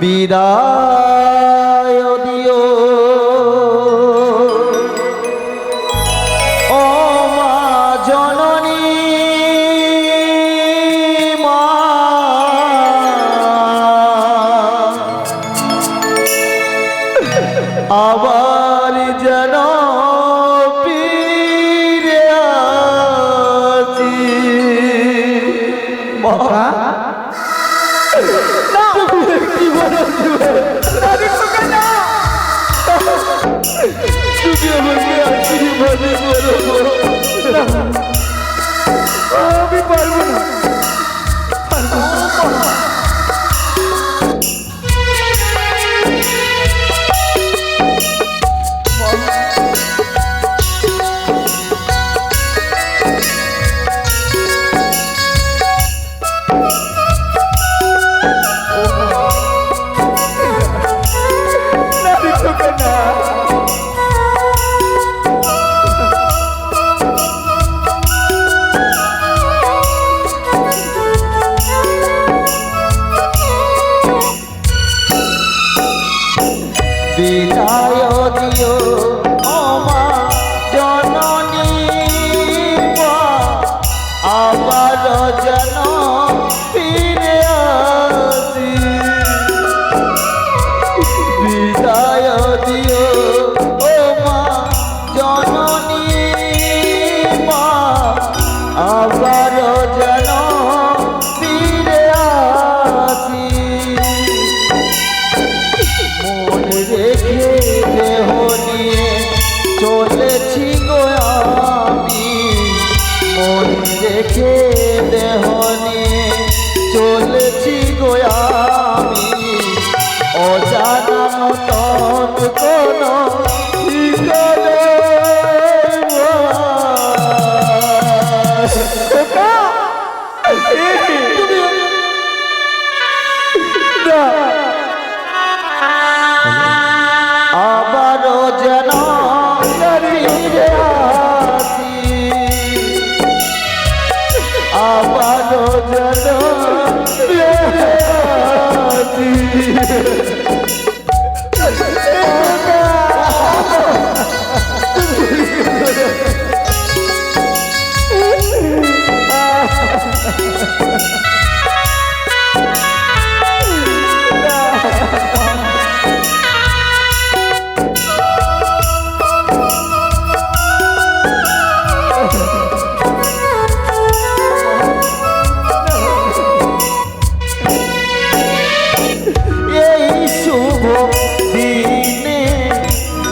বিদায় দিও ও মা জননী মা আবার যেন ফিরে আসি মা তুমি আমাকে আশীর্বাদ করো আমি পারবো না বিদায় দিও ও মা জননী মা আবার যেন ফিরে আসি বিদায় দিও ও মা জননী মা আবার যেন ফিরে আসি মনে রেখে দেহ নিয়ে চলেছি গো আমি মনে রেখে দেহ নিয়ে চলেছি গো আমি অজানা নতুন কোনো ঠিকানা আবারও যেন ফিরে আসি আবারও যেন ফিরে আসি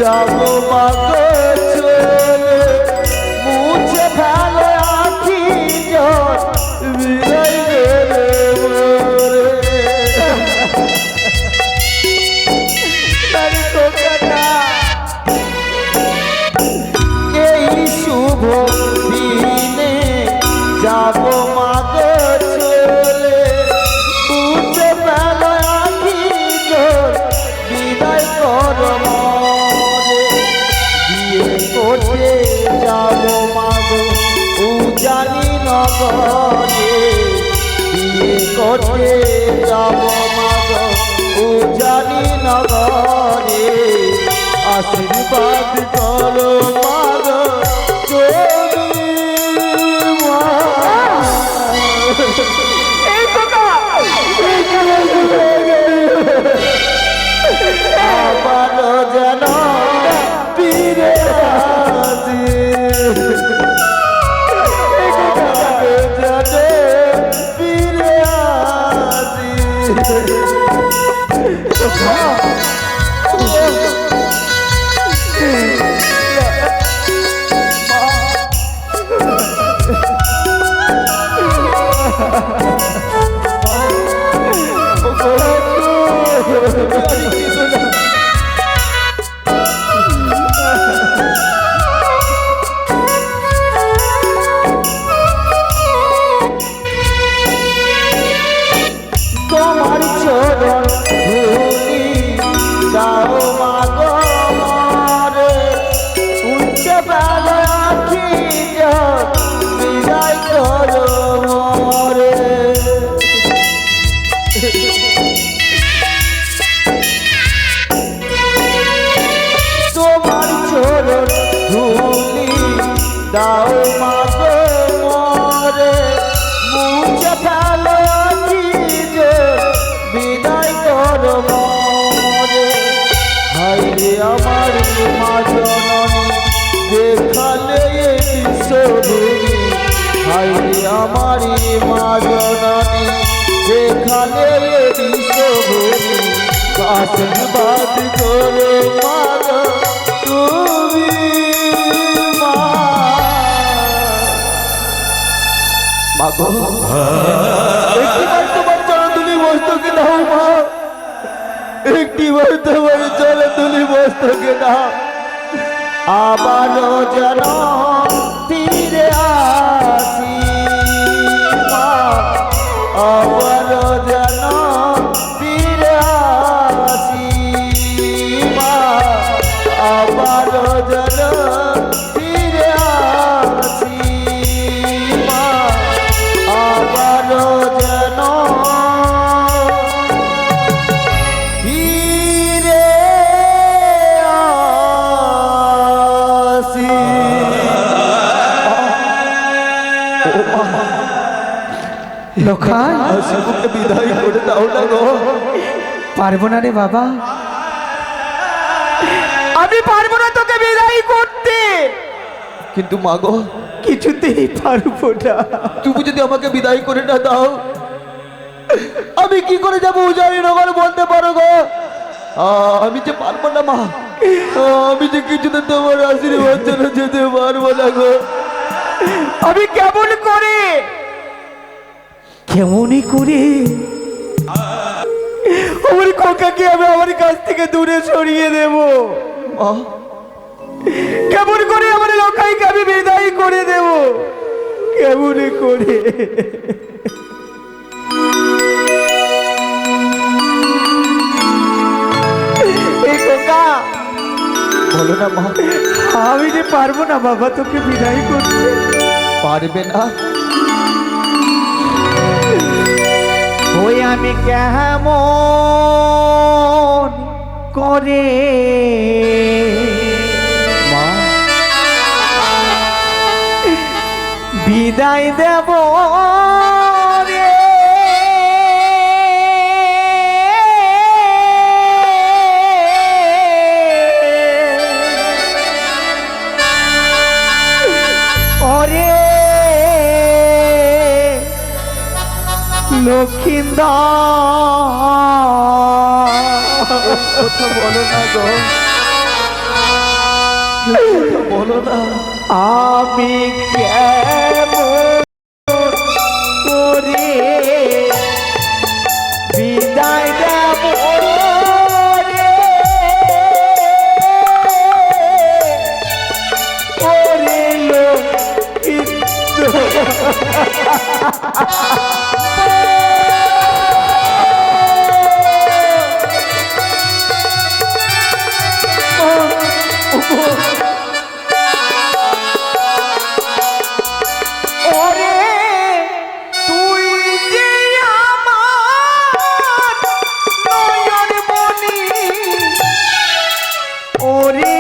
যাবো মাগো চলে মুছে ভালো আখি জল বিদায় গেলে মোরে তার তোকাটা এই শুভ দিনে যাবো মাগো চলে মুছে ভালো আখি জল বিদায় করো কোটে যাব মাগো উজানি নগরে বিয়ে কোটে যাব মাগো উজানি নগরে আশীর্বাদ করো মাগো আবার যেন ফিরে আসি ফিরে আসি তোমার চরণ ধুলি দাও মাগো মরে উচ্চে বেলা আখি বিদায় করো মরে দাও মাগো মরে মুছে ফেলো আছি যে বিদায় করো মরে হায় রে আমার মা জননী দেখালে এই বিশ্বভূমি হায় রে আমার মা জননী দেখালে এই বিশ্বভূমি আশীর্বাদ করো মাগো তুমি মা মাগো একটিবার তোমার চরণধুলি মস্তকে দাও মা একটিবার তোমার চরণধুলি মস্তকে দাও আবারও যেন ফিরে আসি মা আবারও যেন ফিরে আসি মা আবারও যেন ফিরে আসি মা আবারও যেন ফিরে আসি লখাই শিবুকে বিদায় করে দাও না গো পারবো না রে বাবা, আমি পারবো না তোকে বিদায় করতে, কিন্তু মাগো কিছুতেই পারবো না। তুমি যদি আমাকে বিদায় করে না দাও আমি কি করে যাবো উজানি নগর বলতে পারো গো আমি যে পারবো না মা আমি যে কিছুতে তোমার আশীর্বাদ জন্য যেতে পারবো না গো আমি কেমন করে কেমনই করে আমার খোকাকে আমি আমার কাছ থেকে দূরে সরিয়ে দেব, মা কেমন করে আমার লখাইকে আমি বিদায় করে দেব, কেমন করে। এই খোকা বলো না মা আমি যে পারবো না বাবা তোকে বিদায় করতে। পারবে না ওই আমি কেমন করে মা বিদায় দেব রে ওরে লক্ষিন্দর কথা বলো না গো কথা বলো না আমি কেমন করে বিদায় দেব রে ওরে ওরে তুই যে আমার নয়ন মনি ওরে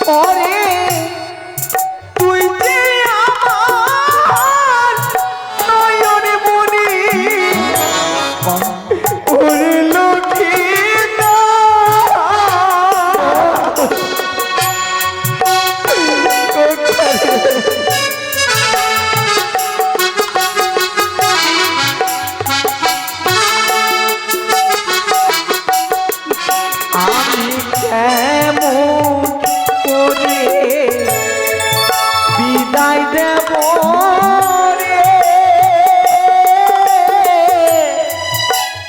ওরে তুই যে আমার নয়ন মনি ওরে আমি কেমন করে বিদায় দেব রে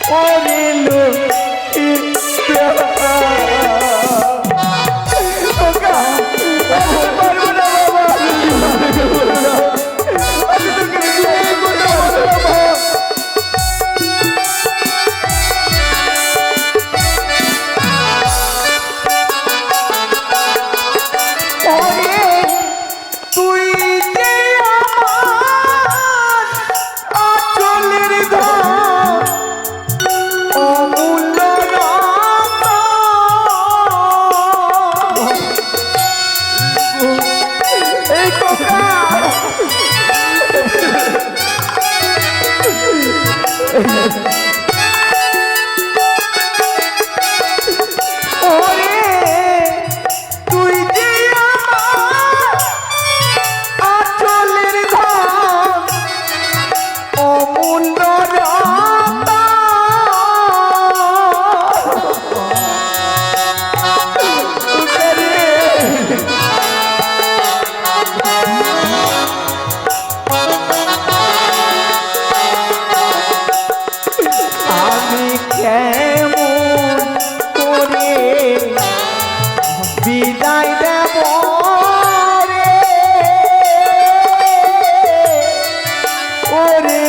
ওরে আমি কেমন করে বিদায় দেব রে ওরে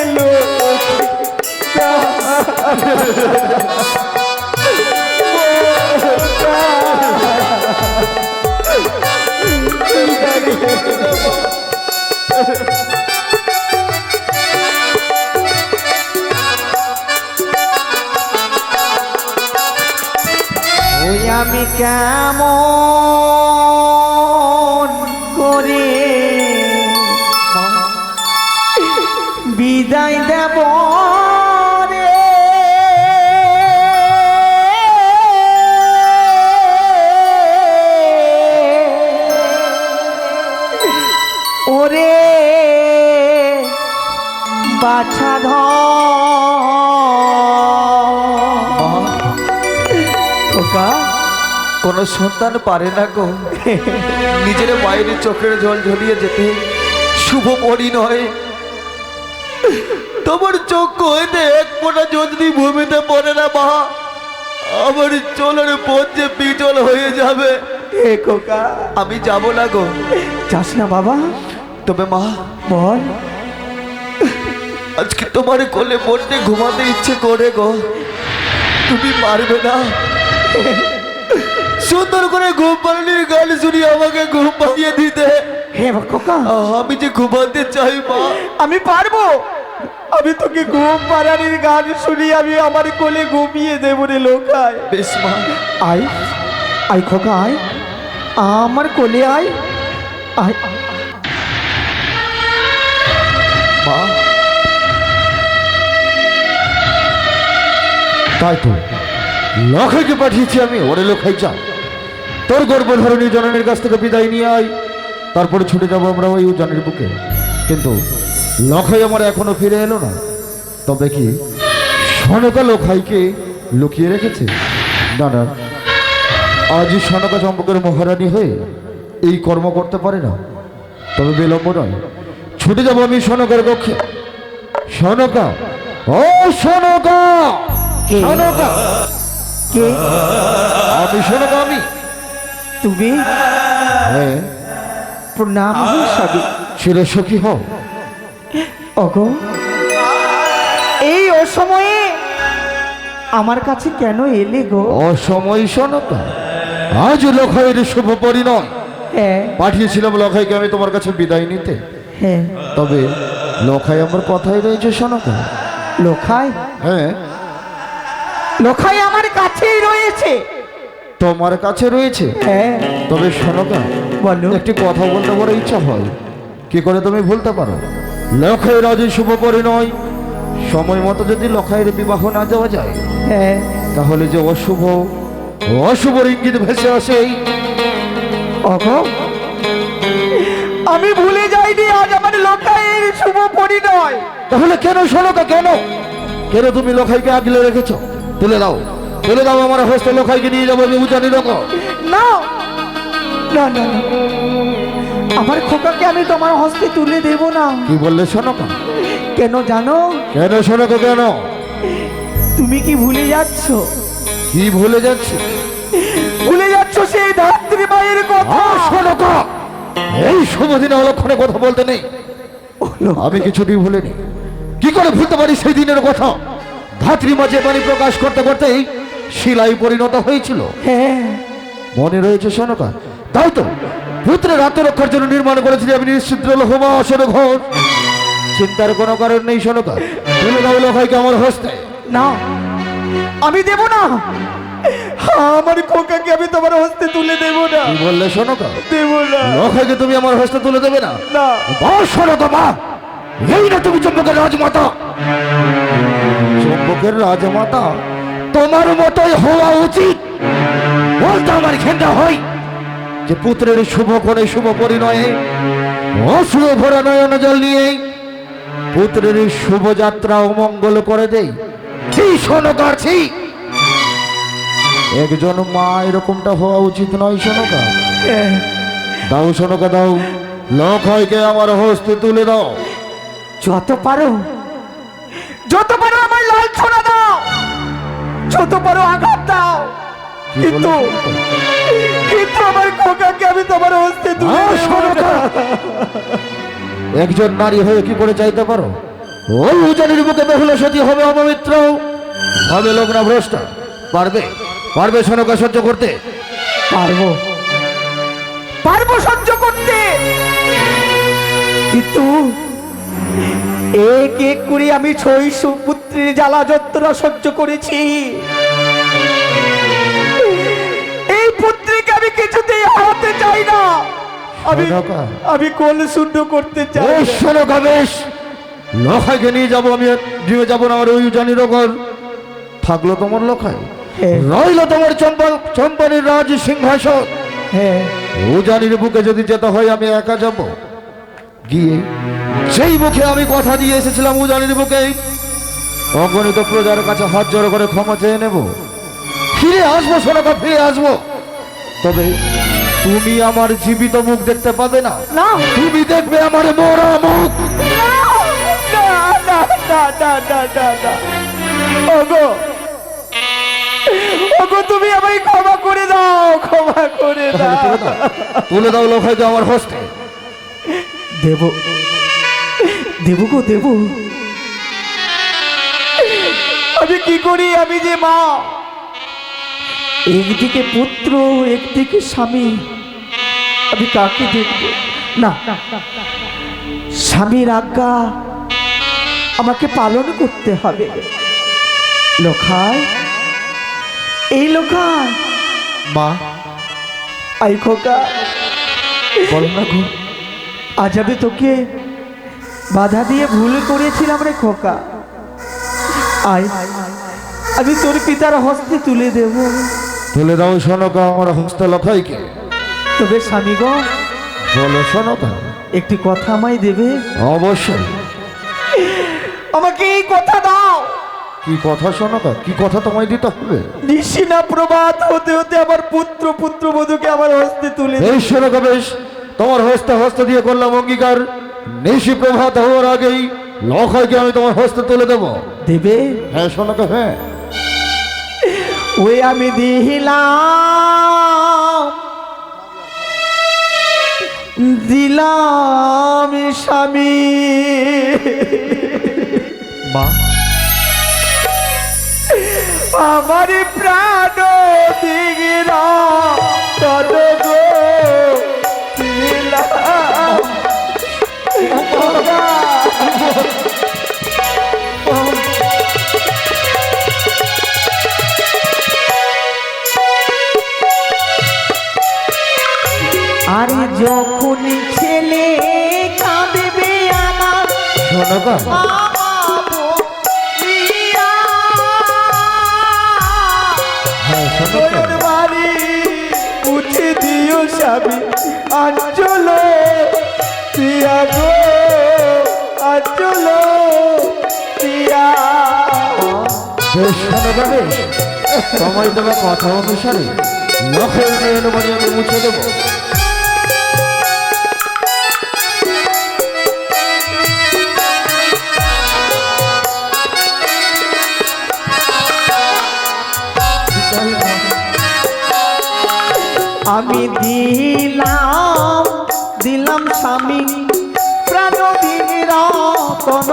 ওই আমি কেমন করে বিদায় দেব রে ওরে বাছা ধোকা কোন সন্তান পারে না গো নিজের মায়ের চোখের জল ঝরিয়ে যেতে, শুভ পরিণয়। তোমার চোখ হইতে এক ফোঁটা যদি ভূমিতে পড়ে না মা, আমার চলার পথ যে বিচল হয়ে যাবে। হে খোকা, আমি যাব না গো। যাস না বাবা। তবে মা বল, আজকে তোমার কোলে পড়তে ঘুমাতে ইচ্ছে করে গো, তুমি পারবে না? সুন্দর করে ঘুম পাড়ানির গান শুনিয়ে আমাকে ঘুম পাড়িয়ে দিতে। হে খোকা, আমি যে ঘুমাতে চাই মা। আমি পারবো। আমি তোকে ঘুম পাড়ানির গান শুনিয়ে আমি আমার কোলে ঘুমিয়ে দেবো রে লোকায়। বেশ মা, আয় আয় খোকা, আয় আমার কোলে আয়। আয় মা। তাই তো লখাইকে পাঠিয়েছি আমি, ওরে লখাই যা, তোর গর্ভধারণী জননীর কাছ থেকে বিদায় নিয়ে আয়, তারপরে ছুটে যাবো আমরা ওই উজানের বুকে। কিন্তু লখাই আমার এখনো ফিরে এলো না। তবে কি সনকা লখাইকে লুকিয়ে রেখেছে? না না, আজই সনকা চম্পকের মহারানী হয়ে এই কর্ম করতে পারে না। তবে বিলম্ব নয়, ছুটে যাবো আমি সনকার কক্ষে। সনকা, ও সনকা, সনকা, কে আমি সনকা, আমি। তুমি? হ্যাঁ, প্রণাম সবই। চিরসখী হও। ওগো, এই অসময়ে আমার কাছে কেন এলে গো? অসময় সনকা, আজ লখাইয়ের শুভ পরিণয়। হ্যাঁ পাঠিয়েছিলাম লখাইকে আমি তোমার কাছে বিদায় নিতে। হ্যাঁ। তবে লখাই আমার কথাই রয়েছে সনকা। লোখাই? হ্যাঁ, লোখাই আমার কাছেই রয়েছে। তোমার কাছে রয়েছে? হ্যাঁ। তবে সনকা, বলো। একটি কথা বলতে বড় ইচ্ছা হয়, কি করে তুমি ভুলতে পারো? লখাইয়ের আজ শুভ পরিণয়, সময় মতো যদি লখাইয়ের বিবাহ না দেওয়া যায়, হ্যাঁ। তাহলে যে অশুভ অশুভ ইঙ্গিত ভেসে আসে। ওগো, আমি ভুলে যাইনি আজ আমার লোকাইয়ের শুভ পরিণয়। তাহলে কেন সনকা, কেন কেন তুমি লখাইকে আগলে রেখেছো? তুলে দাও, তুলে দাও আমার হস্তে, লখাইকে নিয়ে যাবো আমি উজানি রকম। না না না না, আমার খোকাকে আমি তোমার হস্তে তুলে দেব না। কি বললে সনকা? কেন জানো? কেন সনকা, কেন? তুমি কি ভুলে যাচ্ছ? কি ভুলে যাচ্ছে? ভুলে যাচ্ছ সেই ধাত্রী মায়ের কথা। সনকা, এই শুভ দিনে অলক্ষণে কথা বলতে নেই। আমি কিছুতেই ভুলিনি। কি করে ভুলতে পারি সেই দিনের কথা? ধাত্রী মাঝে পানি প্রকাশ করতে করতেই শিলাই পরিণত হয়েছিল। হ্যাঁ, মনে রয়েছে সনকা? তাই তো পুত্রের আত্মরক্ষার জন্য নির্মাণ করেছিলি আমি নিশ্চিদ্র লোহমা আসন ঘর। চিন্তার কোনো কারণ নেই সনকা, তুলে দাও লখাইকে আমার হস্তে। না, আমি দেব না। আমার খোকাকে আমি তোমার হস্তে তুলে দেব না। কি বললে সনকা? দেব না। লখাইকে তুমি আমার হস্তে তুলে দেবে না? না। সনকা মা, এই না তুমি চম্পকের রাজমাতা। চম্পকের রাজমাতা তোমার মতোই হওয়া উচিত। বলতে আমার ঘেন্না হয় যে পুত্রের শুভ করে শুভ পরিণয়ে অশুভ ভরা নয়ন জল নিয়ে পুত্রের শুভযাত্রা ও মঙ্গল করে দেই। কি সনকার, ঠিক একজন মা এরকমটা হওয়া উচিত নয় সনকা। দাও সনকা, দাও লখাইকে আমার হস্তে তুলে দাও। যত পারো আমার লাল ছোড়া দাও। যত পারো আঘাত দাও, কি কিন্তু বলেছো? কিন্তু আমার খোকাকে আমি তোমার হস্তে তুলে আহ, দেব শোনো না। তো। একজন নারী হয়ে কি করে চাইতে পারো ওই উজানির বুকে বেহুলা সতী হবে অপবিত্র, হবে লগ্ন ভ্রষ্টা? পারবে? পারবে সনকা সহ্য করতে? পারবো, পারবো সহ্য করতে, কিন্তু এক এক করে আমি 600 পুত্রের জ্বালা যন্ত্রণা সহ্য করেছি। এই পুত্রীকে আমি কিছুতেই হারাতে চাই না। আমি সনকা। আমি কোল শূন্য করতে চাই এই না। সনকা বেশ, লখাইকে নিয়ে যাবো আমি, নিয়ে যাবো না আমার ওই উজানির ঘর। থাকলো তোমার লখাই, হ্যাঁ। রইল তোমার চম্পানির রাজ সিংহাসন। হ্যাঁ, উজানির বুকে যদি যেতে হয় আমি একা যাব, গিয়ে সেই মুখে আমি কথা দিয়ে এসেছিলাম উজানির বুকে অগণিত প্রজার কাছে হাত জড়ো করে ক্ষমা চেয়ে নেব, ফিরে আসবো সোনাকা, ফিরে আসবো। তবে তুমি আমার জীবিত মুখ দেখতে পাবে না, না তুমি দেখবে আমার মরা মুখ। না না না না না না না না। ওগো, ওগো, তুমি আমায় ক্ষমা করে দাও, ক্ষমা করে দাও। তুলে দাও, তুলে দাও লোখাইকে আমার হস্তে। দেব, দেব গো, দেব। আমি কি করি, আমি যে মা, একদিকে পুত্র একদিকে স্বামী, আমি কাকে দেখব? না, স্বামীর আজ্ঞা আমাকে পালন করতে হবে। লোখাই, এই লোখাই, মা, আই খোকা, বলো না গো। আজ আমি তোকে বাধা দিয়ে ভুল করেছিলাম রে খোকা। আয়, আমি তোর পিতার হস্তে তুলে দেব। তুলে দাও সোনকা আমার হস্তে লখাইকে। তবে স্বামী গো, বলো সোনকা। একটি কথা আমায় দেবে? অবশ্যই। আমাকে এই কথা দাও। কি কথা সোনকা, কি কথা তোমায় দিতে হবে? নিশিনা প্রভাত হতে হতে আমার পুত্র পুত্রবধূকে আমার হস্তে তুলে দেবে। এই সোনকা বেশ, তোমার হস্তে হস্তে দিয়ে করলাম অঙ্গীকার, নিশি প্রভাত হওয়ার আগেই লখাইকে আমি তোমার হস্তে তুলে দেবো। দেবে? হ্যাঁ সোনকা, হ্যাঁ। ওই আমি দিলাম স্বামী। মা, আমার প্রাণ দিগিরা তদ গো দিলাম। আরে যখন ছেলে কাঁদবে আমার সোনকা, হ্যাঁ সোনকা। নয়ন বাড়ি উঠে দিও স্বামী আঞ্চল পিয়া গো, আঞ্চল পিয়া। বেশ সোনকা বেশ, তোমায় দেওয়া কথা অনুসারে লখাই নয়ন বাড়ি আমি মুছে দেবো। আমি দিলাম স্বামী প্রাণ দিরা তন